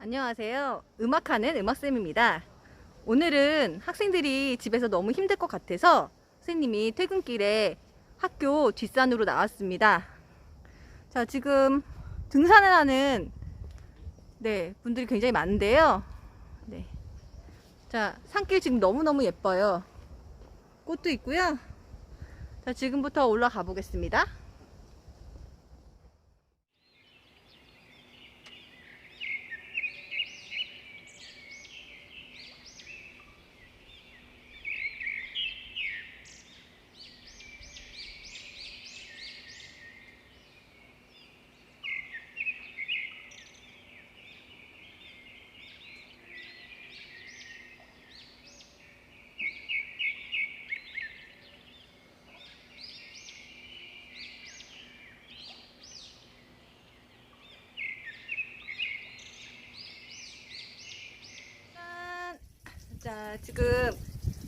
안녕하세요. 음악하는 음악쌤입니다. 오늘은 학생들이 집에서 너무 힘들 것 같아서 선생님이 퇴근길에 학교 뒷산으로 나왔습니다. 자, 지금 등산을 하는 분들이 굉장히 많은데요. 네. 자, 산길 지금 너무너무 예뻐요. 꽃도 있고요. 자, 지금부터 올라가 보겠습니다. 자, 지금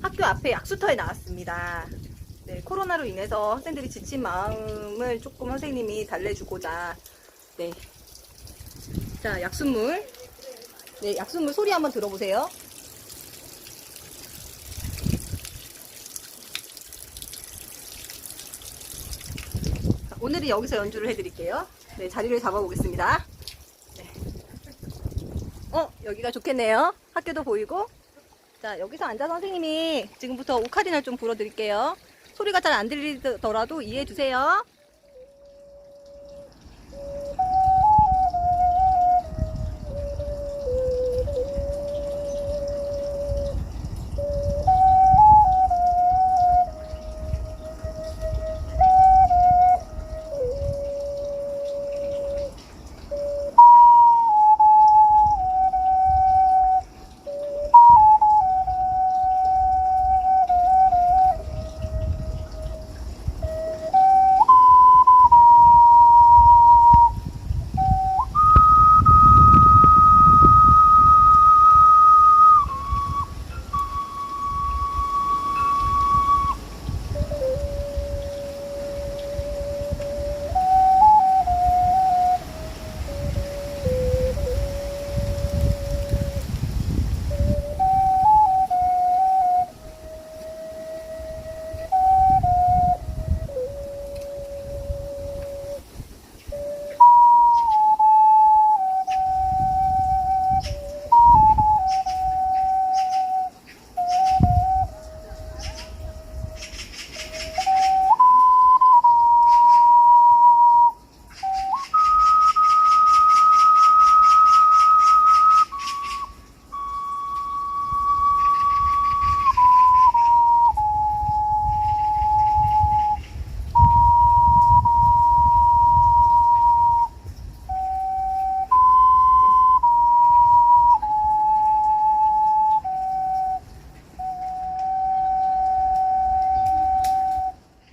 학교 앞에 약수터에 나왔습니다. 네, 코로나로 인해서 학생들이 지친 마음을 조금 선생님이 달래주고자, 네. 자, 약수물. 네, 약수물 소리 한번 들어보세요. 자, 오늘은 여기서 연주를 해드릴게요. 네, 자리를 잡아보겠습니다. 네. 여기가 좋겠네요. 학교도 보이고. 자, 여기서 앉아서 선생님이 지금부터 오카리나를 좀 불어드릴게요. 소리가 잘 안 들리더라도 이해해 주세요.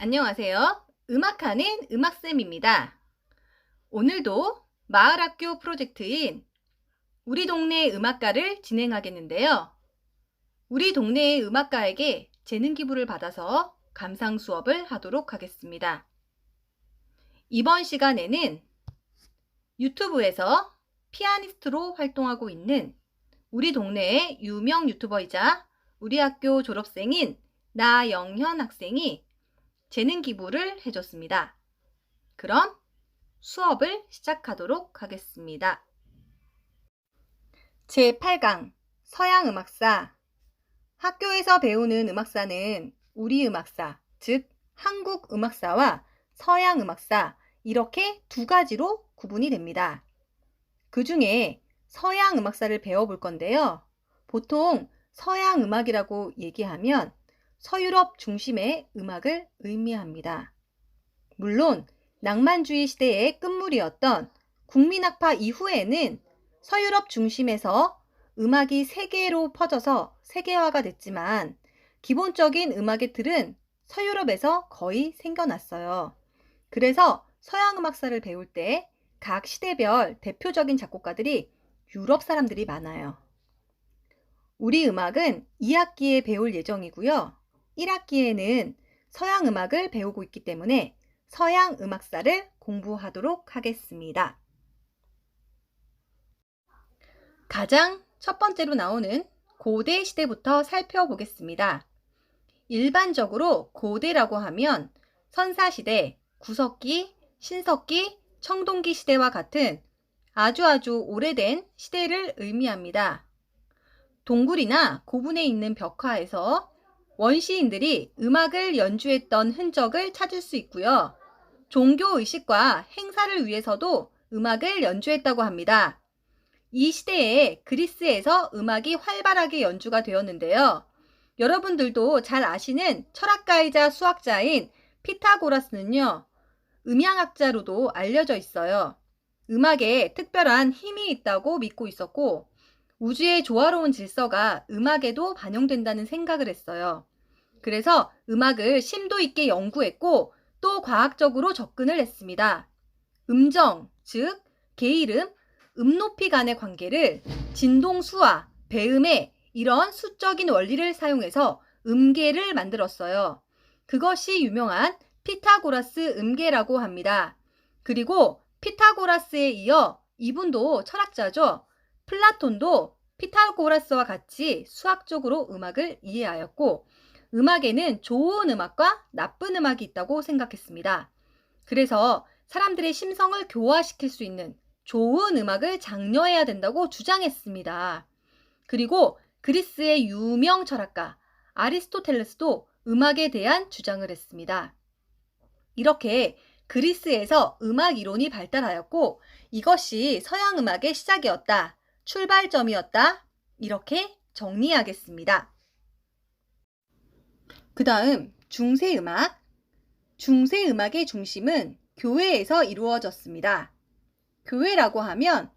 안녕하세요. 음악하는 음악쌤입니다. 오늘도 마을학교 프로젝트인 우리 동네 음악가를 진행하겠는데요. 우리 동네의 음악가에게 재능 기부를 받아서 감상 수업을 하도록 하겠습니다. 이번 시간에는 유튜브에서 피아니스트로 활동하고 있는 우리 동네의 유명 유튜버이자 우리 학교 졸업생인 나영현 학생이 재능 기부를 해줬습니다. 그럼 수업을 시작하도록 하겠습니다. 제8강 서양음악사. 학교에서 배우는 음악사는 우리 음악사, 즉 한국음악사와 서양음악사 이렇게 두 가지로 구분이 됩니다. 그 중에 서양음악사를 배워볼 건데요. 보통 서양음악이라고 얘기하면 서유럽 중심의 음악을 의미합니다. 물론 낭만주의 시대의 끝물이었던 국민학파 이후에는 서유럽 중심에서 음악이 세계로 퍼져서 세계화가 됐지만 기본적인 음악의 틀은 서유럽에서 거의 생겨났어요. 그래서 서양음악사를 배울 때 각 시대별 대표적인 작곡가들이 유럽 사람들이 많아요. 우리 음악은 2학기에 배울 예정이고요. 1학기에는 서양 음악을 배우고 있기 때문에 서양 음악사를 공부하도록 하겠습니다. 가장 첫 번째로 나오는 고대 시대부터 살펴보겠습니다. 일반적으로 고대라고 하면 선사시대, 구석기, 신석기, 청동기 시대와 같은 아주 오래된 시대를 의미합니다. 동굴이나 고분에 있는 벽화에서 원시인들이 음악을 연주했던 흔적을 찾을 수 있고요. 종교의식과 행사를 위해서도 음악을 연주했다고 합니다. 이 시대에 그리스에서 음악이 활발하게 연주가 되었는데요. 여러분들도 잘 아시는 철학가이자 수학자인 피타고라스는요, 음향학자로도 알려져 있어요. 음악에 특별한 힘이 있다고 믿고 있었고, 우주의 조화로운 질서가 음악에도 반영된다는 생각을 했어요. 그래서 음악을 심도 있게 연구했고, 또 과학적으로 접근을 했습니다. 음정, 즉 계이름, 음높이 간의 관계를 진동수와 배음의 이런 수적인 원리를 사용해서 음계를 만들었어요. 그것이 유명한 피타고라스 음계라고 합니다. 그리고 피타고라스에 이어 이분도 철학자죠. 플라톤도 피타고라스와 같이 수학적으로 음악을 이해하였고, 음악에는 좋은 음악과 나쁜 음악이 있다고 생각했습니다. 그래서 사람들의 심성을 교화시킬 수 있는 좋은 음악을 장려해야 된다고 주장했습니다. 그리고 그리스의 유명 철학가 아리스토텔레스도 음악에 대한 주장을 했습니다. 이렇게 그리스에서 음악 이론이 발달하였고, 이것이 서양 음악의 시작이었다, 출발점이었다, 이렇게 정리하겠습니다. 그 다음 중세음악. 중세음악의 중심은 교회에서 이루어졌습니다. 교회라고 하면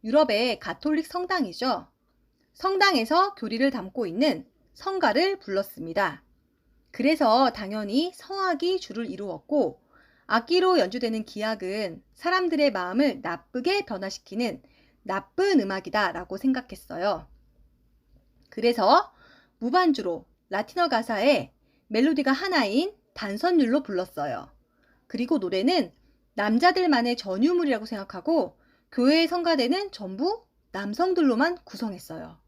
유럽의 가톨릭 성당이죠. 성당에서 교리를 담고 있는 성가를 불렀습니다. 그래서 당연히 성악이 주를 이루었고, 악기로 연주되는 기악은 사람들의 마음을 나쁘게 변화시키는 나쁜 음악이다 라고 생각했어요. 그래서 무반주로 라틴어 가사에 멜로디가 하나인 단선율로 불렀어요. 그리고 노래는 남자들만의 전유물이라고 생각하고 교회의 성가대는 전부 남성들로만 구성했어요.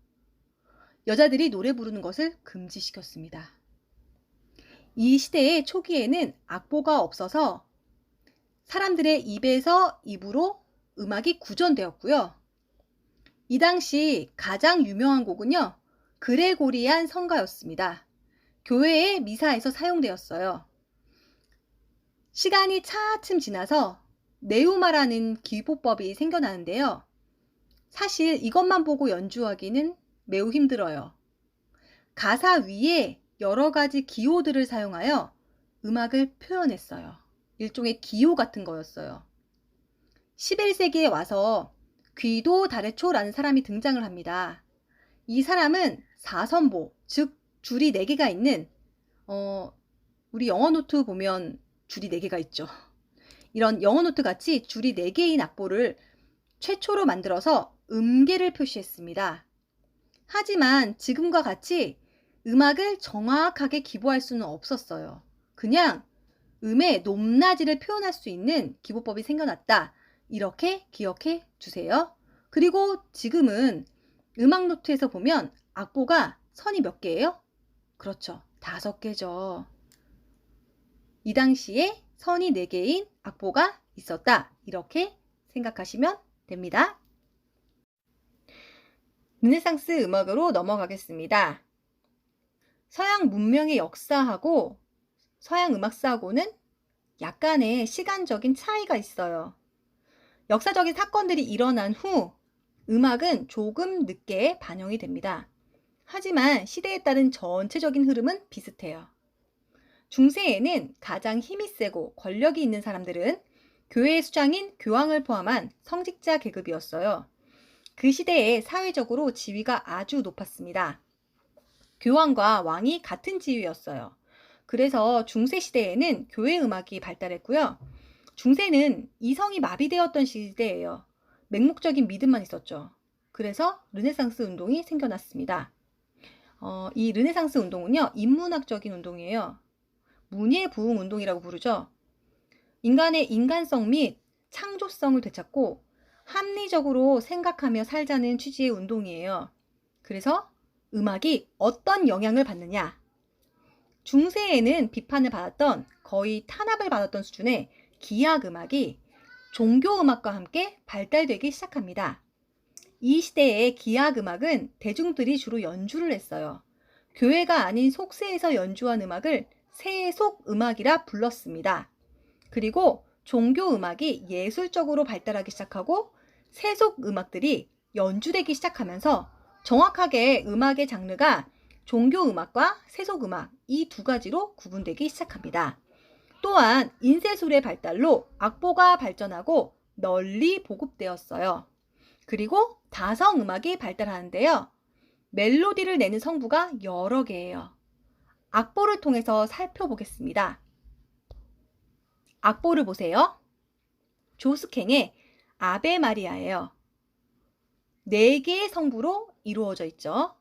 여자들이 노래 부르는 것을 금지시켰습니다. 이 시대의 초기에는 악보가 없어서 사람들의 입에서 입으로 음악이 구전되었고요. 이 당시 가장 유명한 곡은요, 그레고리안 성가였습니다. 교회의 미사에서 사용되었어요. 시간이 차츰 지나서 네우마라는 기법이 생겨나는데요. 사실 이것만 보고 연주하기는 매우 힘들어요. 가사 위에 여러 가지 기호들을 사용하여 음악을 표현했어요. 일종의 기호 같은 거였어요. 11세기에 와서 귀도 다레초라는 사람이 등장을 합니다. 이 사람은 4선보, 즉 줄이 4개가 있는, 우리 영어 노트 보면 줄이 4개가 있죠. 이런 영어 노트 같이 줄이 4개인 악보를 최초로 만들어서 음계를 표시했습니다. 하지만 지금과 같이 음악을 정확하게 기보할 수는 없었어요. 그냥 음의 높낮이를 표현할 수 있는 기보법이 생겨났다, 이렇게 기억해 주세요. 그리고 지금은 음악 노트에서 보면 악보가 선이 몇 개예요? 그렇죠, 5개죠. 이 당시에 선이 4개인 악보가 있었다, 이렇게 생각하시면 됩니다. 르네상스 음악으로 넘어가겠습니다. 서양 문명의 역사하고 서양 음악사하고는 약간의 시간적인 차이가 있어요. 역사적인 사건들이 일어난 후 음악은 조금 늦게 반영이 됩니다. 하지만 시대에 따른 전체적인 흐름은 비슷해요. 중세에는 가장 힘이 세고 권력이 있는 사람들은 교회의 수장인 교황을 포함한 성직자 계급이었어요. 그 시대에 사회적으로 지위가 아주 높았습니다. 교황과 왕이 같은 지위였어요. 그래서 중세 시대에는 교회 음악이 발달했고요. 중세는 이성이 마비되었던 시대예요. 맹목적인 믿음만 있었죠. 그래서 르네상스 운동이 생겨났습니다. 이 르네상스 운동은요, 인문학적인 운동이에요. 문예 부흥 운동이라고 부르죠. 인간의 인간성 및 창조성을 되찾고 합리적으로 생각하며 살자는 취지의 운동이에요. 그래서 음악이 어떤 영향을 받느냐? 중세에는 비판을 받았던, 거의 탄압을 받았던 수준의 기악 음악이 종교 음악과 함께 발달되기 시작합니다. 이 시대의 기악 음악은 대중들이 주로 연주를 했어요. 교회가 아닌 속세에서 연주한 음악을 세속 음악이라 불렀습니다. 그리고 종교 음악이 예술적으로 발달하기 시작하고 세속 음악들이 연주되기 시작하면서 정확하게 음악의 장르가 종교 음악과 세속 음악 이 두 가지로 구분되기 시작합니다. 또한 인쇄술의 발달로 악보가 발전하고 널리 보급되었어요. 그리고 다성 음악이 발달하는데요. 멜로디를 내는 성부가 여러 개예요. 악보를 통해서 살펴보겠습니다. 악보를 보세요. 조스캥의 아베 마리아예요. 4개의 성부로 이루어져 있죠.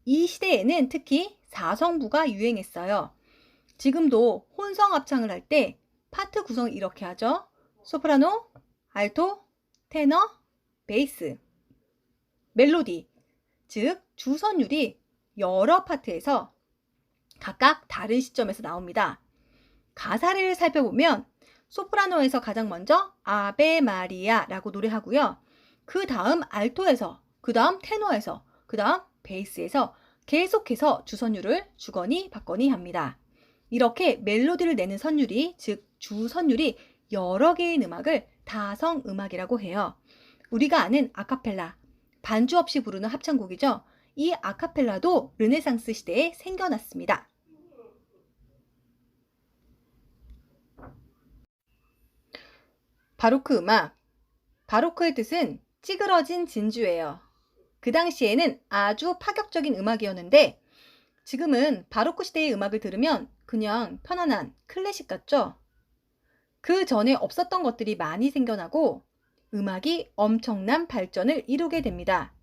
이 시대에는 특히 4성부가 유행했어요. 지금도 혼성 합창을 할 때 파트 구성을 이렇게 하죠. 소프라노, 알토, 테너, 베이스. 멜로디, 즉 주선율이 여러 파트에서 각각 다른 시점에서 나옵니다. 가사를 살펴보면 소프라노에서 가장 먼저 아베 마리아라고 노래하고요. 그 다음 알토에서, 그 다음 테너에서, 그 다음 베이스에서 계속해서 주선율을 주거니 받거니 합니다. 이렇게 멜로디를 내는 선율이, 즉 주선율이 여러 개의 음악을 다성 음악이라고 해요. 우리가 아는 아카펠라, 반주 없이 부르는 합창곡이죠. 이 아카펠라도 르네상스 시대에 생겨났습니다. 바로크 음악. 바로크의 뜻은 찌그러진 진주예요. 그 당시에는 아주 파격적인 음악이었는데 지금은 바로크 시대의 음악을 들으면 그냥 편안한 클래식 같죠? 그 전에 없었던 것들이 많이 생겨나고 음악이 엄청난 발전을 이루게 됩니다.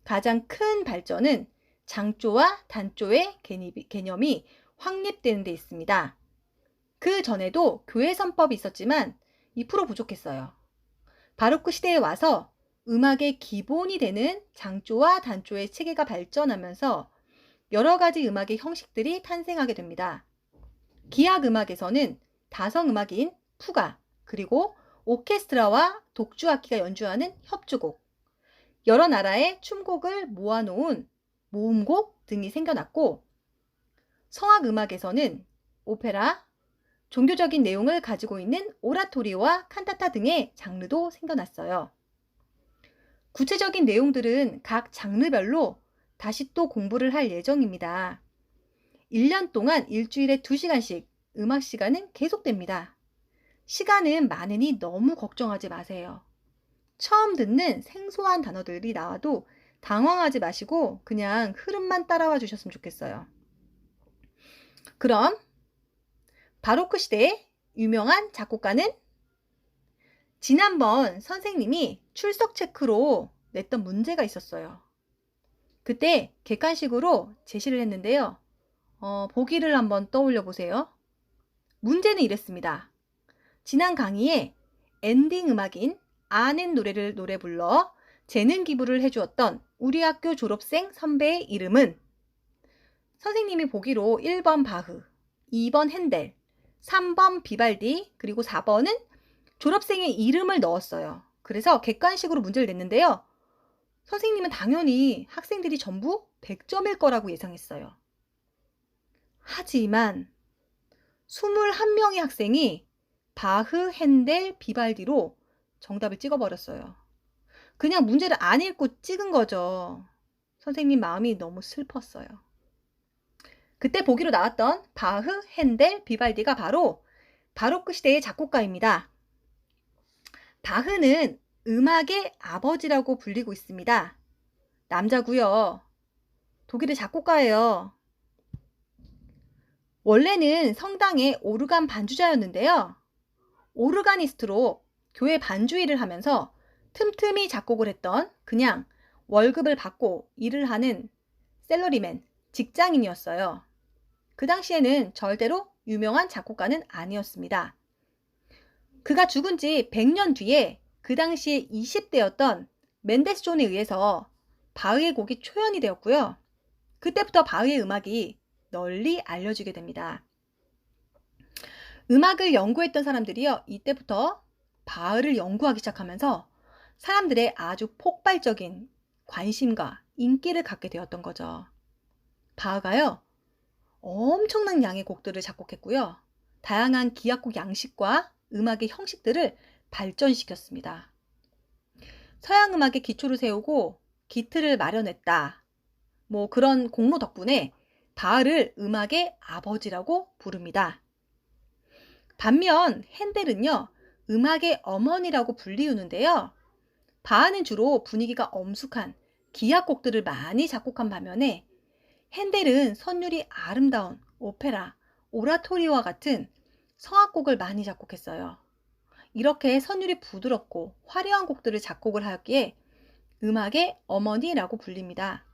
가장 큰 발전은 장조와 단조의 개념이 확립되는 데 있습니다. 그 전에도 교회 선법이 있었지만 2% 부족했어요. 바로크 시대에 와서 음악의 기본이 되는 장조와 단조의 체계가 발전하면서 여러 가지 음악의 형식들이 탄생하게 됩니다. 기악 음악에서는 다성 음악인 푸가, 그리고 오케스트라와 독주악기가 연주하는 협주곡, 여러 나라의 춤곡을 모아놓은 모음곡 등이 생겨났고, 성악 음악에서는 오페라, 종교적인 내용을 가지고 있는 오라토리와 칸타타 등의 장르도 생겨났어요. 구체적인 내용들은 각 장르별로 다시 또 공부를 할 예정입니다. 1년 동안 일주일에 2시간씩 음악 시간은 계속됩니다. 시간은 많으니 너무 걱정하지 마세요. 처음 듣는 생소한 단어들이 나와도 당황하지 마시고 그냥 흐름만 따라와 주셨으면 좋겠어요. 그럼 바로크 시대의 유명한 작곡가는 지난번 선생님이 출석 체크로 냈던 문제가 있었어요. 그때 객관식으로 제시를 했는데요. 보기를 한번 떠올려 보세요. 문제는 이랬습니다. 지난 강의에 엔딩 음악인 아는 노래를 노래 불러 재능 기부를 해주었던 우리 학교 졸업생 선배의 이름은? 선생님이 보기로 1번 바흐, 2번 핸델, 3번 비발디, 그리고 4번은 졸업생의 이름을 넣었어요. 그래서 객관식으로 문제를 냈는데요. 선생님은 당연히 학생들이 전부 100점일 거라고 예상했어요. 하지만 21명의 학생이 바흐, 핸델, 비발디로 정답을 찍어버렸어요. 그냥 문제를 안 읽고 찍은 거죠. 선생님 마음이 너무 슬펐어요. 그때 보기로 나왔던 바흐, 핸델, 비발디가 바로 바로크 시대의 작곡가입니다. 바흐는 음악의 아버지라고 불리고 있습니다. 남자고요. 독일의 작곡가예요. 원래는 성당의 오르간 반주자였는데요. 오르가니스트로 교회 반주 일을 하면서 틈틈이 작곡을 했던, 그냥 월급을 받고 일을 하는 셀러리맨, 직장인이었어요. 그 당시에는 절대로 유명한 작곡가는 아니었습니다. 그가 죽은 지 100년 뒤에 그 당시에 20대였던 맨델스존에 의해서 바흐의 곡이 초연이 되었고요. 그때부터 바흐의 음악이 널리 알려지게 됩니다. 음악을 연구했던 사람들이요, 이때부터 바흐를 연구하기 시작하면서 사람들의 아주 폭발적인 관심과 인기를 갖게 되었던 거죠. 바흐가요, 엄청난 양의 곡들을 작곡했고요. 다양한 기악곡 양식과 음악의 형식들을 발전시켰습니다. 서양 음악의 기초를 세우고 기틀을 마련했다. 그런 공로 덕분에 바흐를 음악의 아버지라고 부릅니다. 반면 핸델은요, 음악의 어머니라고 불리우는데요. 바흐는 주로 분위기가 엄숙한 기악곡들을 많이 작곡한 반면에 핸델은 선율이 아름다운 오페라, 오라토리와 같은 성악곡을 많이 작곡했어요. 이렇게 선율이 부드럽고 화려한 곡들을 작곡을 하였기에 음악의 어머니라고 불립니다.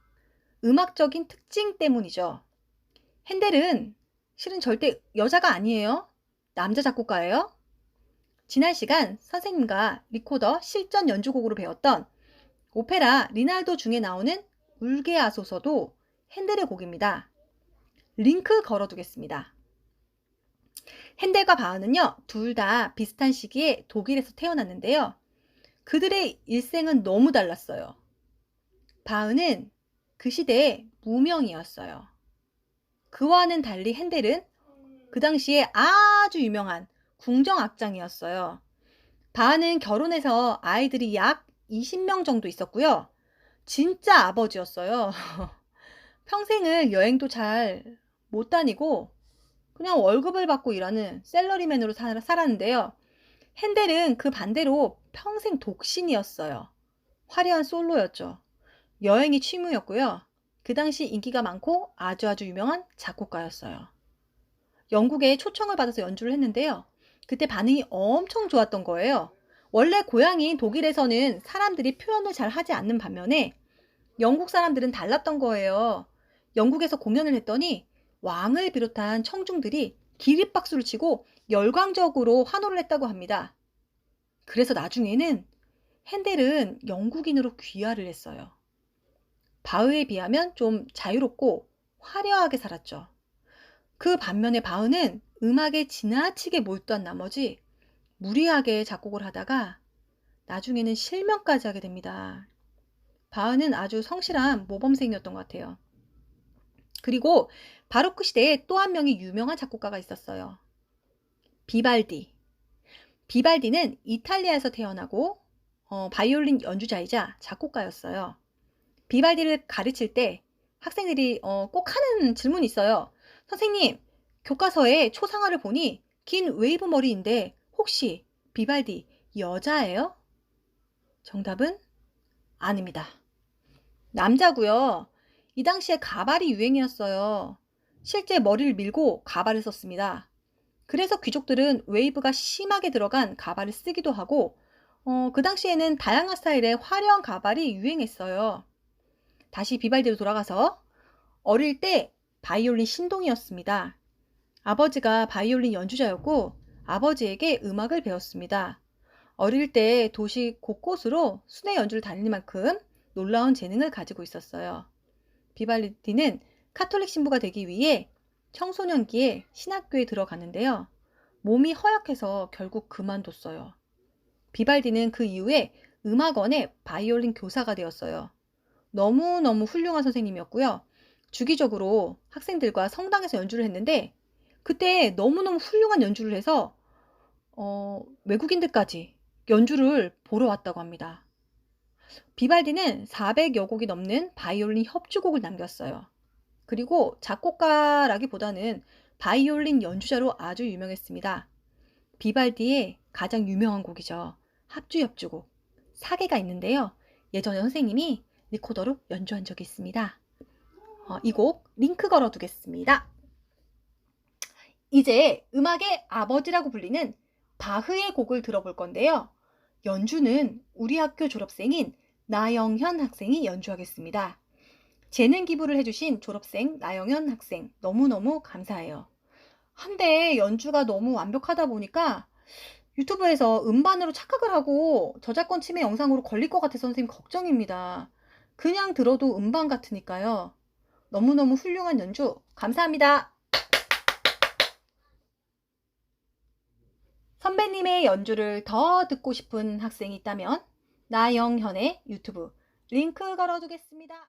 음악적인 특징 때문이죠. 핸델은 실은 절대 여자가 아니에요. 남자 작곡가예요. 지난 시간 선생님과 리코더 실전 연주곡으로 배웠던 오페라 리날도 중에 나오는 울게 하소서도 핸델의 곡입니다. 링크 걸어두겠습니다. 핸델과 바흐는요, 둘 다 비슷한 시기에 독일에서 태어났는데요. 그들의 일생은 너무 달랐어요. 바흐는 그 시대의 무명이었어요. 그와는 달리 핸델은 그 당시에 아주 유명한 궁정악장이었어요. 바흐는 결혼해서 아이들이 약 20명 정도 있었고요. 진짜 아버지였어요. 평생을 여행도 잘 못 다니고 그냥 월급을 받고 일하는 셀러리맨으로 살았는데요. 핸델은 그 반대로 평생 독신이었어요. 화려한 솔로였죠. 여행이 취미였고요. 그 당시 인기가 많고 아주 유명한 작곡가였어요. 영국에 초청을 받아서 연주를 했는데요. 그때 반응이 엄청 좋았던 거예요. 원래 고향인 독일에서는 사람들이 표현을 잘 하지 않는 반면에 영국 사람들은 달랐던 거예요. 영국에서 공연을 했더니 왕을 비롯한 청중들이 기립박수를 치고 열광적으로 환호를 했다고 합니다. 그래서 나중에는 핸델은 영국인으로 귀화를 했어요. 바흐에 비하면 좀 자유롭고 화려하게 살았죠. 그 반면에 바흐는 음악에 지나치게 몰두한 나머지 무리하게 작곡을 하다가 나중에는 실명까지 하게 됩니다. 바흐는 아주 성실한 모범생이었던 것 같아요. 그리고 바로크 시대에 또 한 명의 유명한 작곡가가 있었어요. 비발디. 비발디는 이탈리아에서 태어나고 바이올린 연주자이자 작곡가였어요. 비발디를 가르칠 때 학생들이 꼭 하는 질문이 있어요. 선생님, 교과서에 초상화를 보니 긴 웨이브 머리인데 혹시 비발디 여자예요? 정답은 아닙니다. 남자고요. 이 당시에 가발이 유행이었어요. 실제 머리를 밀고 가발을 썼습니다. 그래서 귀족들은 웨이브가 심하게 들어간 가발을 쓰기도 하고 그 당시에는 다양한 스타일의 화려한 가발이 유행했어요. 다시 비발디로 돌아가서 어릴 때 바이올린 신동이었습니다. 아버지가 바이올린 연주자였고 아버지에게 음악을 배웠습니다. 어릴 때 도시 곳곳으로 순회 연주를 다닐 만큼 놀라운 재능을 가지고 있었어요. 비발디는 카톨릭 신부가 되기 위해 청소년기에 신학교에 들어갔는데요. 몸이 허약해서 결국 그만뒀어요. 비발디는 그 이후에 음악원의 바이올린 교사가 되었어요. 너무너무 훌륭한 선생님이었고요. 주기적으로 학생들과 성당에서 연주를 했는데 그때 너무너무 훌륭한 연주를 해서 외국인들까지 연주를 보러 왔다고 합니다. 비발디는 400여 곡이 넘는 바이올린 협주곡을 남겼어요. 그리고 작곡가라기보다는 바이올린 연주자로 아주 유명했습니다. 비발디의 가장 유명한 곡이죠. 합주협주곡 사계가 있는데요. 예전에 선생님이 리코더로 연주한 적이 있습니다. 이 곡 링크 걸어두겠습니다. 이제 음악의 아버지라고 불리는 바흐의 곡을 들어볼 건데요. 연주는 우리 학교 졸업생인 나영현 학생이 연주하겠습니다. 재능 기부를 해주신 졸업생 나영현 학생 너무너무 감사해요. 한데 연주가 너무 완벽하다 보니까 유튜브에서 음반으로 착각을 하고 저작권 침해 영상으로 걸릴 것 같아서 선생님 걱정입니다. 그냥 들어도 음반 같으니까요. 너무너무 훌륭한 연주 감사합니다. 선배님의 연주를 더 듣고 싶은 학생이 있다면 나영현의 유튜브 링크 걸어두겠습니다.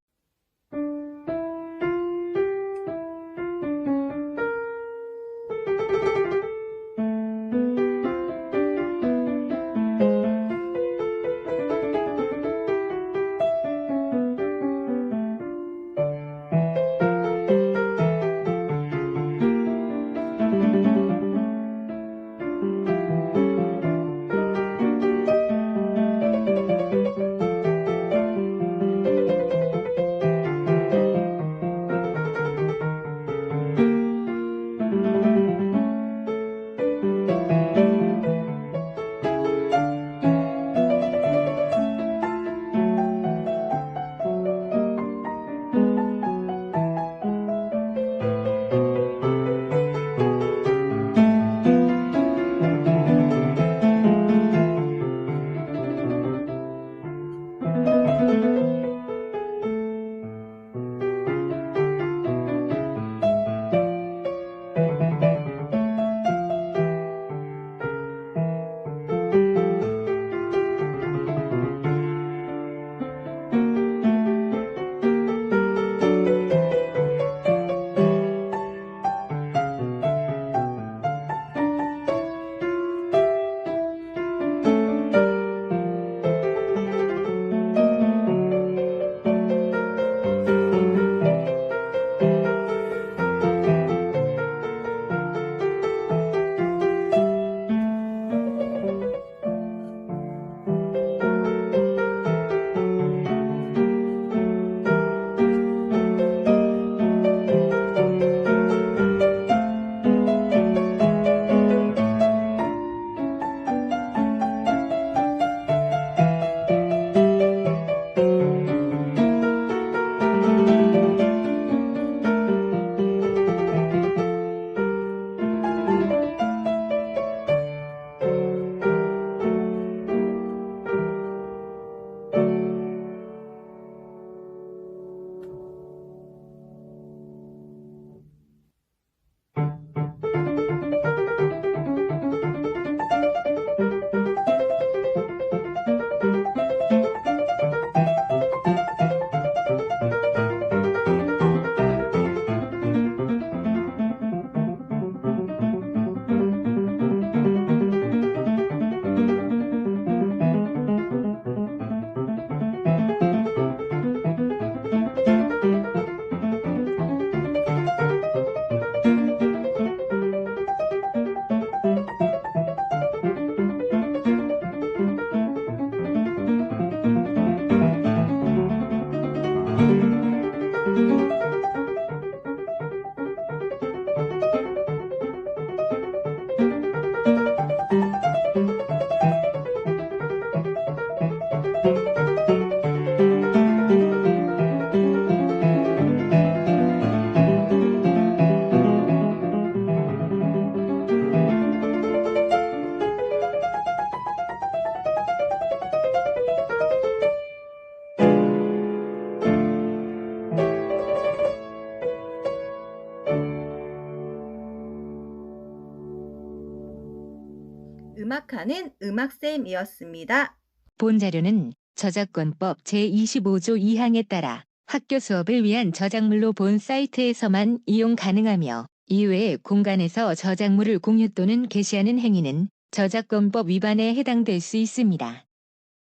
음악하는 음악쌤이었습니다. 본 자료는 저작권법 제25조 2항에 따라 학교 수업을 위한 저작물로 본 사이트에서만 이용 가능하며 이외의 공간에서 저작물을 공유 또는 게시하는 행위는 저작권법 위반에 해당될 수 있습니다.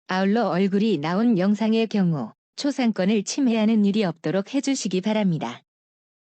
아울러 얼굴이 나온 영상의 경우 초상권을 침해하는 일이 없도록 해주시기 바랍니다.